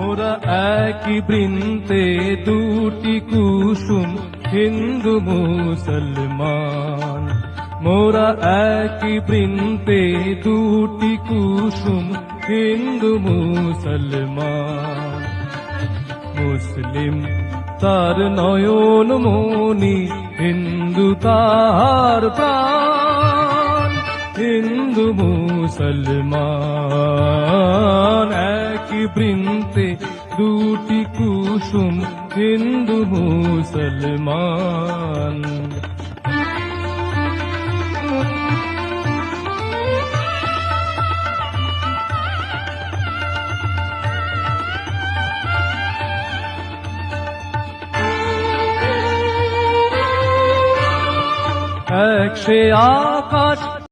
মোরা একই বৃন্তে দুটি কুসুম হিন্দু মুসলমান। মোরা একই বৃন্তে দুটি কুসুম হিন্দু মুসলমান। মুসলিম তার নয়ন মনি, হিন্দু তার প্রাণ। হিন্দু মুসলমান একই বৃন্তে দুটি কুসুম হিন্দু মুসলমান। এক সে আকাশ